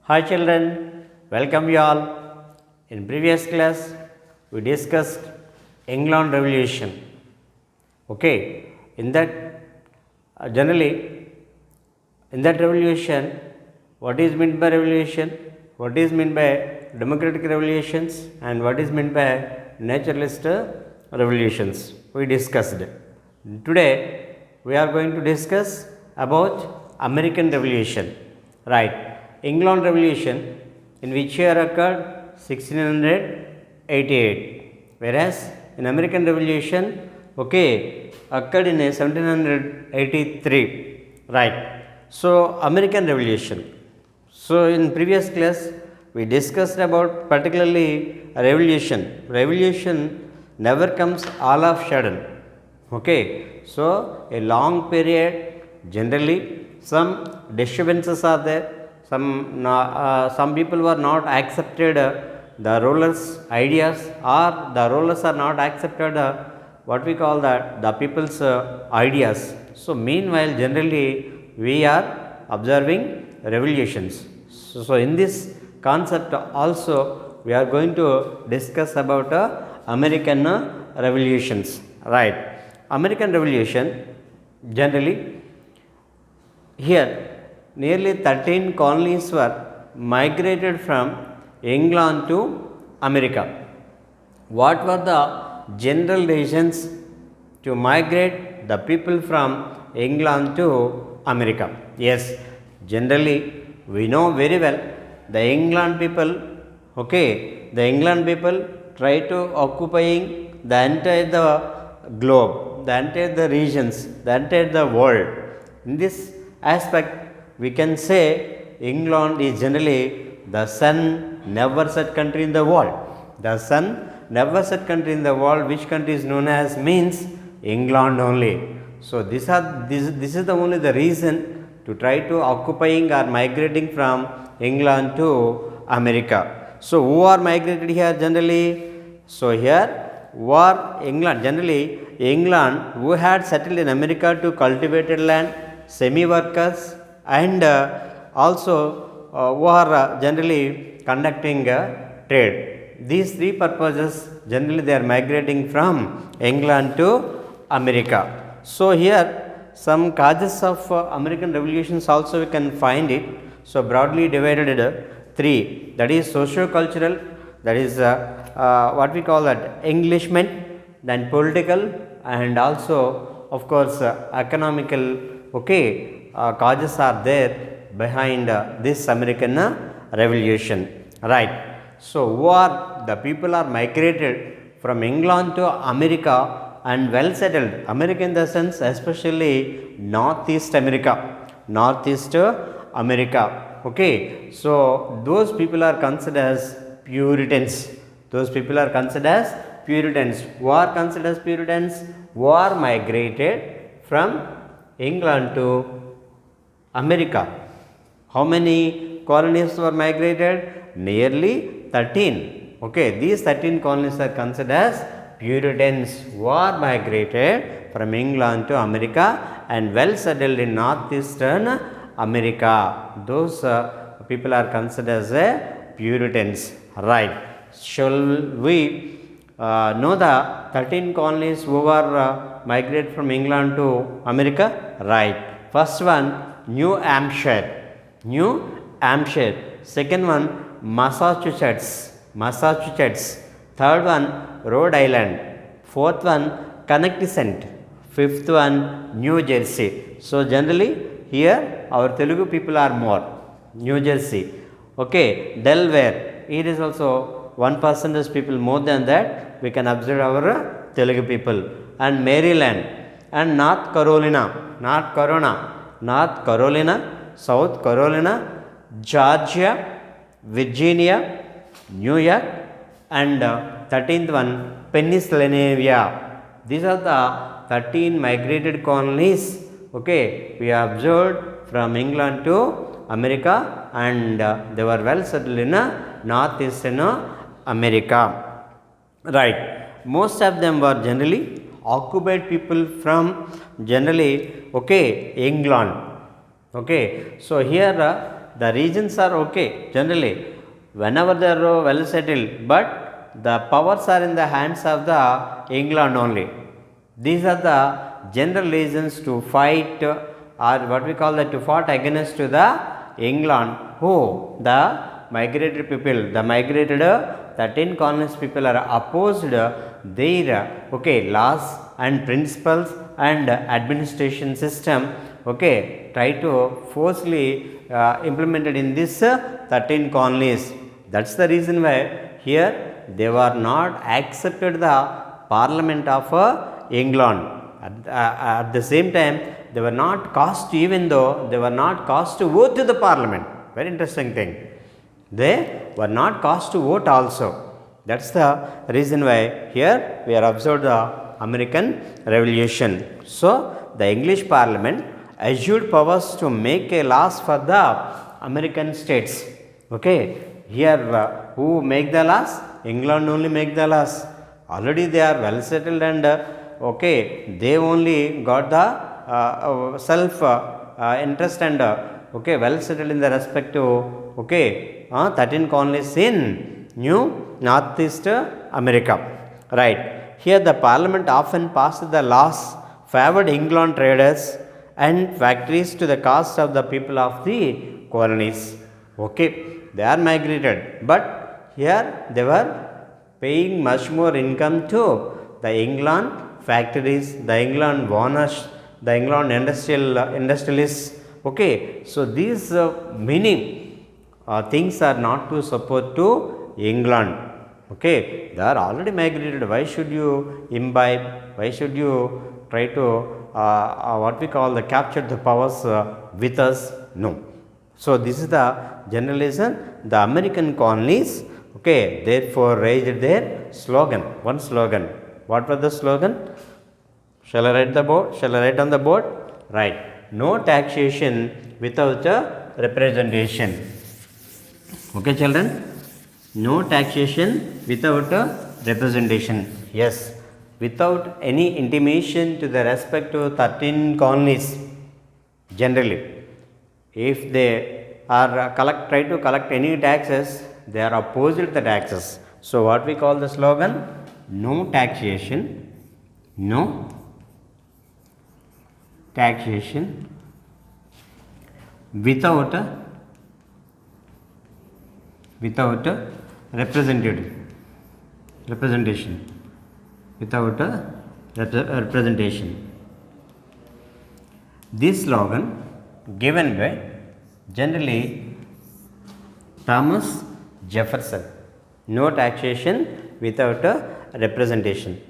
Hi children, welcome you all. In previous class, we discussed England Revolution. Okay, in that generally in that revolution, what is meant by revolution? What is meant by democratic revolutions and what is meant by naturalist revolutions? We discussed. Today, we are going to discuss about American Revolution. Right, England Revolution, in which year occurred 1688, whereas in American Revolution, occurred in 1783. Right. So American Revolution. So in previous class, we discussed about particularly a revolution. Revolution never comes all of sudden. Okay, so a long period, generally some disturbances are there. Some people were not accepted the rulers' ideas, or the rulers are not accepted what we call that the people's ideas. So meanwhile, generally we are observing revolutions. So in this concept also we are going to discuss about American revolutions. Right, American Revolution, generally here nearly 13 colonies were migrated from England to America. What were the general reasons to migrate the people from England to America? Yes, generally we know very well the England people, the England people try to occupying the entire the globe, the entire the regions, the entire the world. In this aspect, we can say England is generally the sun never set country in the world. The sun never set country in the world. Which country is known as means England only. So this is the only the reason to try to occupying or migrating from England to America. So who are migrated here generally? So here who are England, generally England who had settled in America to cultivated land, semi workers, and also who are generally conducting trade. These three purposes, generally they are migrating from England to America. So here some causes of American revolutions also we can find it. So broadly divided into three, that is socio-cultural, that is what we call that Englishment, then political, and also of course economical causes are there behind this American revolution. Right. So who are the people are migrated from England to America and well settled. America in the sense especially Northeast America. Northeast America. Okay. So those people are considered as Puritans. Those people are considered as Puritans. Who are considered as Puritans? Who are migrated from England to America. How many colonies were migrated? Nearly 13. Okay, these 13 colonies are considered as Puritans who are migrated from England to America and well settled in northeastern America. Those people are considered as Puritans. Right. Shall we know the 13 colonies who were migrated from England to America? Right. First one, New Hampshire. New Hampshire. Second one, Massachusetts. Third one, Rhode Island. Fourth one, Connecticut. Fifth one, New Jersey. So generally here our Telugu people are more. New Jersey. Okay, Delaware. It is also 1% people more than that. We can observe our Telugu people. And Maryland and North Carolina, South Carolina, Georgia, Virginia, New York, and 13th one, Pennsylvania. These are the 13 migrated colonies. Okay, we observed from England to America, and they were well settled in northeastern America. Right. Most of them were generally occupied people from generally England. Okay, so here the regions are okay generally, whenever they are well settled, but the powers are in the hands of the England only. These are the general reasons to fight or what we call that to fight against to the England, who the migrated people, the migrated 13 colonies people are opposed their laws and principles and administration system, try to forcefully implemented in this 13 colonies. That's the reason why here they were not accepted the Parliament of England. At the same time, they were not cast, even though they were not cast to vote to the Parliament. Very interesting thing. They were not cast to vote also. That's the reason why here we are observed the American Revolution. So the English Parliament assured powers to make a laws for the American states. Here who make the laws? England only make the laws. Already they are well settled and they only got the self interest and well settled in the respect to 13 colonies in New Northeast America. Right. Here the Parliament often passed the laws favored England traders and factories to the cost of the people of the colonies. They are migrated, but here they were paying much more income to the England factories, the England owners, the England industrialists. So these many things are not to support to England. They are already migrated. Why should you imbibe? Why should you try to what we call the capture the powers with us? No. So this is the general reason. The American colonies therefore raised their slogan, one slogan. What was the slogan? Shall I write the board? Shall I write on the board? Right. No taxation without a representation. Okay, children? No taxation without a representation. Yes. Without any intimation to the respect to 13 colonies. Generally, if they are try to collect any taxes, they are opposed to the taxes. So what we call the slogan? No taxation. No taxation without representation. Without representation. This slogan given by generally Thomas Jefferson. No taxation without representation.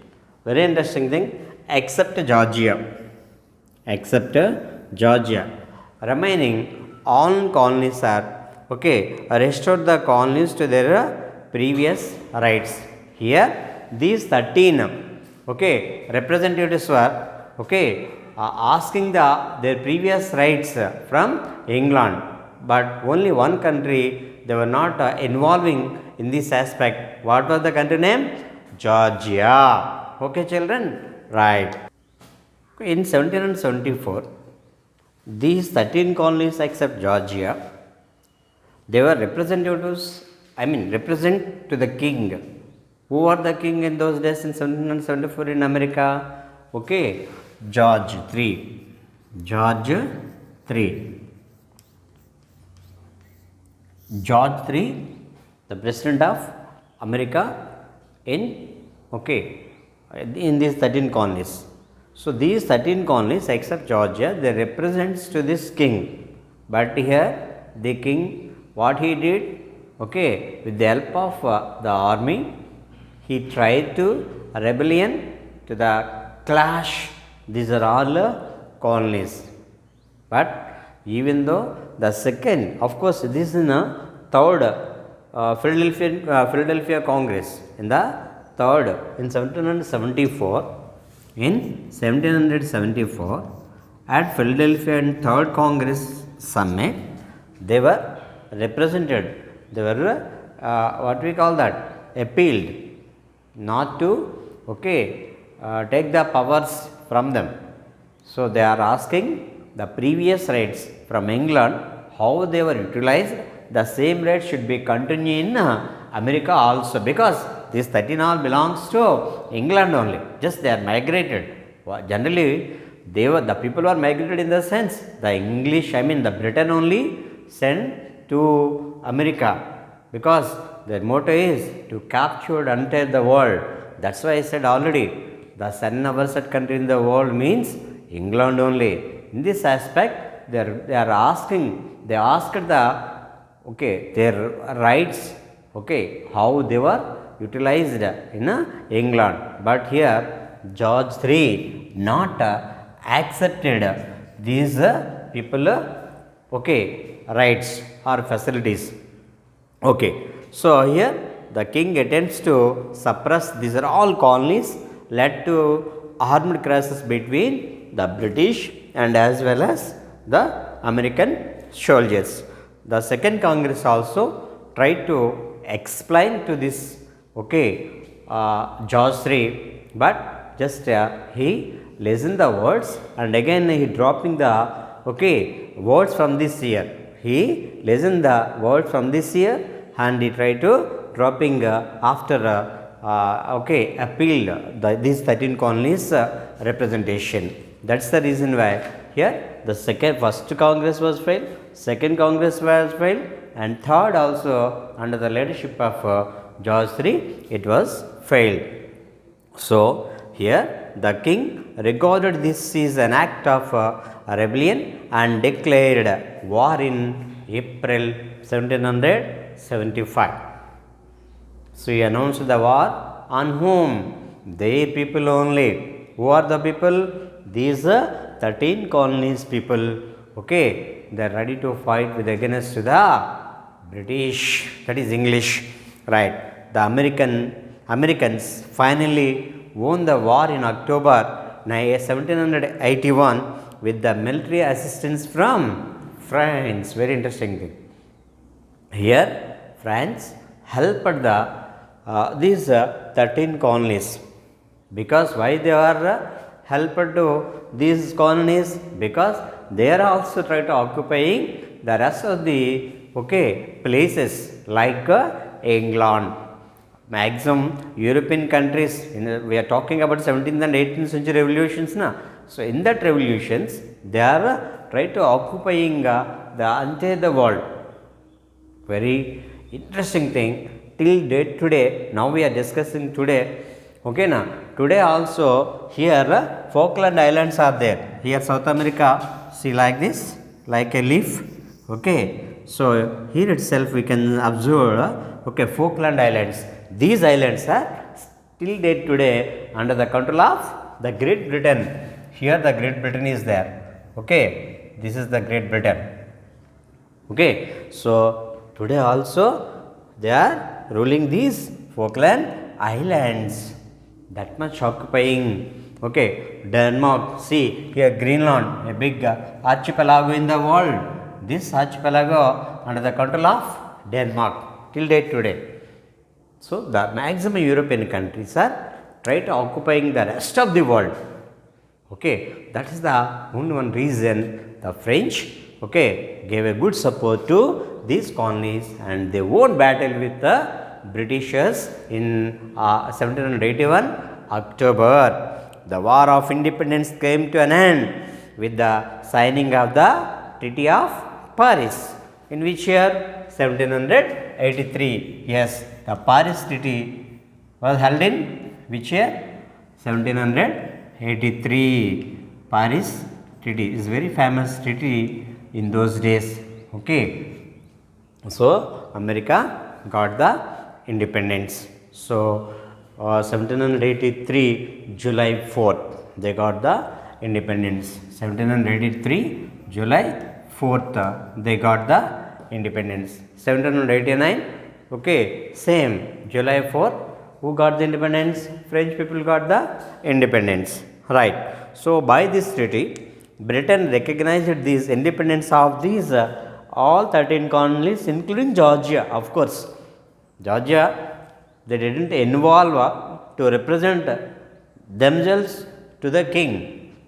Very interesting thing. Except Georgia. Except Georgia. Remaining all colonies are restored the colonies to their previous rights. Here these 13 representatives were asking their previous rights from England, but only one country they were not involving in this aspect. What was the country name? Georgia. Children? Right. In 1774, these 13 colonies except Georgia, they were representatives, represent to the king. Who were the king in those days in 1774 in America? George III. George III. George III, the President of America in these 13 colonies. So these 13 colonies except Georgia, they represents to this king. But here the king, what he did, with the help of the army, he tried to rebellion to the clash. These are all colonies. But even though the second, of course, this is in the third Philadelphia Congress, in the third in 1774. In 1774, at Philadelphia and Third Congress Summit, they were represented. They were what we call that, appealed not to take the powers from them. So they are asking the previous rights from England how they were utilized, the same right should be continued in America also, because these 13 all belongs to England only, just they are migrated. Generally the people were migrated in the sense the English, I mean the Britain only sent to America, because their motto is to capture and enter the world. That's why I said already, the sun-averted country in the world means England only. In this aspect, they asked the their rights, how they were utilized in England. But here George III not accepted these people rights or facilities. So here the king attempts to suppress these are all colonies, led to armed crisis between the British and as well as the American soldiers. The second Congress also tried to explain to this George III, but just he listened the words and again he dropping the words from this year. He listened the words from this year and he tried to dropping after appealed these 13 colonies representation. That's the reason why here the first Congress was failed, second Congress was failed, and third also under the leadership of George III it was failed. So here the king regarded this as an act of rebellion and declared war in April 1775. So he announced the war on whom? Their people only. Who are the people? These 13 colonies people. They are ready to fight with against the British, that is English, right? The Americans finally won the war in October 1781 with the military assistance from France. Very interesting thing. Here France helped these 13 colonies, because why they are helped to these colonies? Because they are also trying to occupying the rest of the places like England. Maximum European countries, we are talking about 17th and 18th century revolutions now. So in that revolutions they are trying to occupying the entire the world. Very interesting thing till date today. Now we are discussing today. Today also here Falkland Islands are there. Here South America, see like this, like a leaf. So here itself we can observe Falkland Islands. These islands are still date today under the control of the Great Britain. Here the Great Britain is there. This is the Great Britain. So today also they are ruling these Falkland Islands. That much occupying. Denmark, see here Greenland, a big archipelago in the world. This archipelago under the control of Denmark till date today. So the maximum European countries are trying to occupying the rest of the world. That is the only one reason the French gave a good support to these colonies and they won battle with the Britishers in 1781 October. The War of Independence came to an end with the signing of the Treaty of Paris. In which year? 1783. Yes, the Paris Treaty was held in which year? 1783. Paris Treaty is very famous treaty in those days. So America got the independence. So 1783 July 4th they got the independence. 1783 July 4th they got the independence. 1789 same July 4th who got the independence? French people got the independence, right? So by this treaty Britain recognized this independence of these all 13 colonies including Georgia. Of course Georgia, they didn't involve to represent themselves to the king,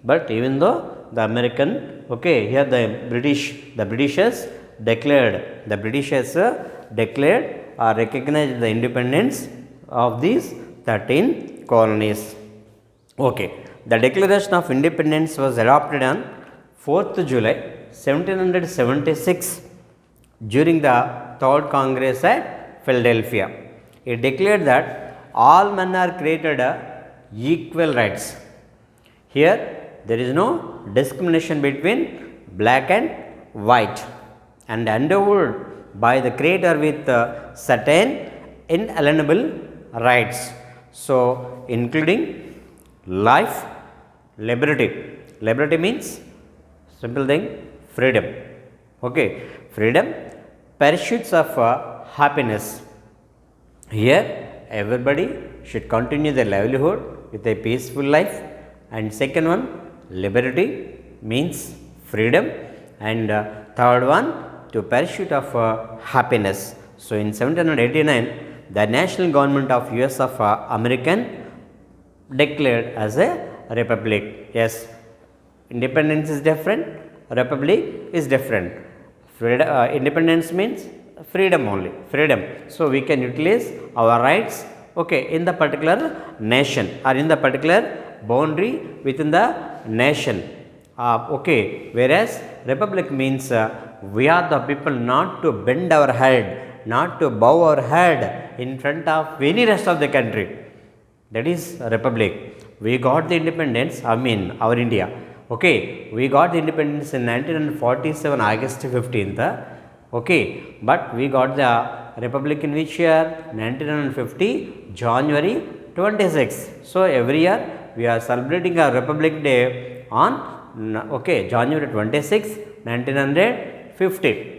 but even though the American, here the Britishers declared, the Britishers declared or recognized the independence of these 13 colonies. Okay, the Declaration of Independence was adopted on 4th July 1776 during the Third Congress at Philadelphia. It declared that all men are created equal rights. Here there is no discrimination between black and white, and endowed by the Creator with certain inalienable rights. So, including life, liberty. Liberty means simple thing, freedom. Okay, freedom, pursuits of happiness. Here, everybody should continue their livelihood with a peaceful life. And second one, liberty means freedom, and third one, to pursuit of happiness. So, in 1789, the national government of US of American declared as a republic. Yes, independence is different, republic is different. Independence means freedom only, freedom. So, we can utilize our rights, okay, in the particular nation or in the particular boundary within the nation. Okay, whereas republic means we are the people not to bend our head, not to bow our head in front of any rest of the country. That is republic. We got the independence, I mean our India. Okay, we got the independence in 1947 August 15th. Okay, but we got the republic in which year? 1950 January 26th. So, every year we are celebrating our Republic Day on January 26, 1950.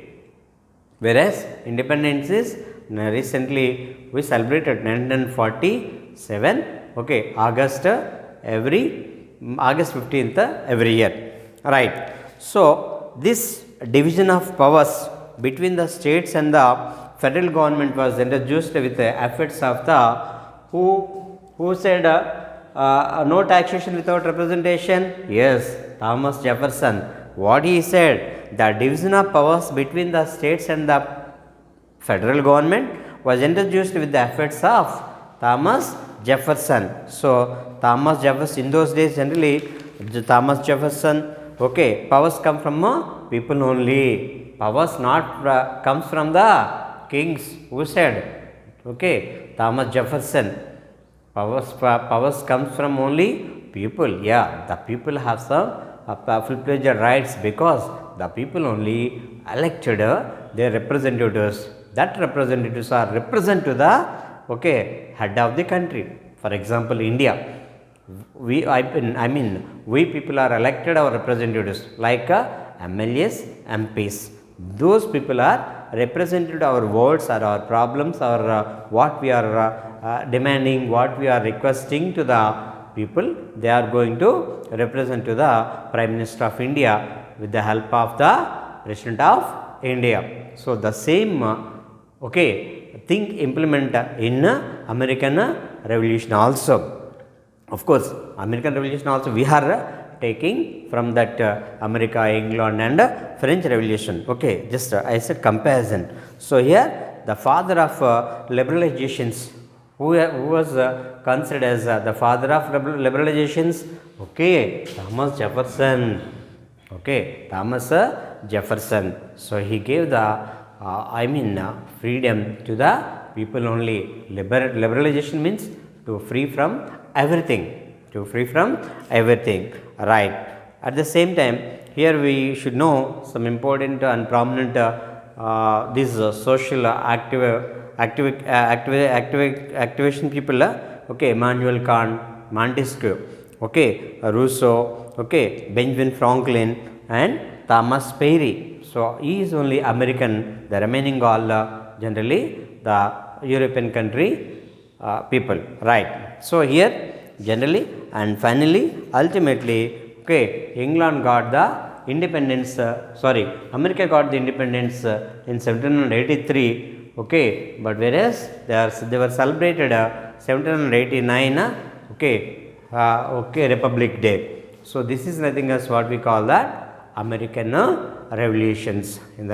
Whereas independence is recently we celebrated 1947, okay, August 15th every year, right. So, this division of powers between the states and the federal government was introduced with the efforts of the who said no taxation without representation? Yes, Thomas Jefferson. What he said? The division of powers between the states and the federal government was introduced with the efforts of Thomas Jefferson. So, Thomas Jefferson, in those days generally Thomas Jefferson, okay, powers come from people only. Powers not comes from the kings. Who said? Okay, Thomas Jefferson. Powers comes from only people. Yeah, the people have some full-fledged rights because the people only elected their representatives. That representatives are represent to the head of the country. For example, India. We people are elected our representatives like MLAs, MPs. Those people are represented our votes or our problems or what we are demanding, what we are requesting to the people. They are going to represent to the Prime Minister of India with the help of the President of India. So, the same thing implement in American Revolution also. Of course, American Revolution also we are taking from that America, England and French Revolution. Okay, just I said comparison. So, here the father of liberalizations, who was considered as the father of liberalizations? Okay, Thomas Jefferson. Okay, Thomas Jefferson. So, he gave the freedom to the people only. Liberalization means to free from everything, right. At the same time, here we should know some important and prominent these social activation people. Okay, Immanuel Kant, Montesquieu, okay, Rousseau, okay, Benjamin Franklin and Thomas Paine. So, he is only American, the remaining all generally the European country people, right. So, here generally and finally ultimately, okay, England got the independence, America got the independence in 1783, okay, but whereas they were celebrated 1789 Republic Day. So, this is nothing else what we call that American Revolutions. In the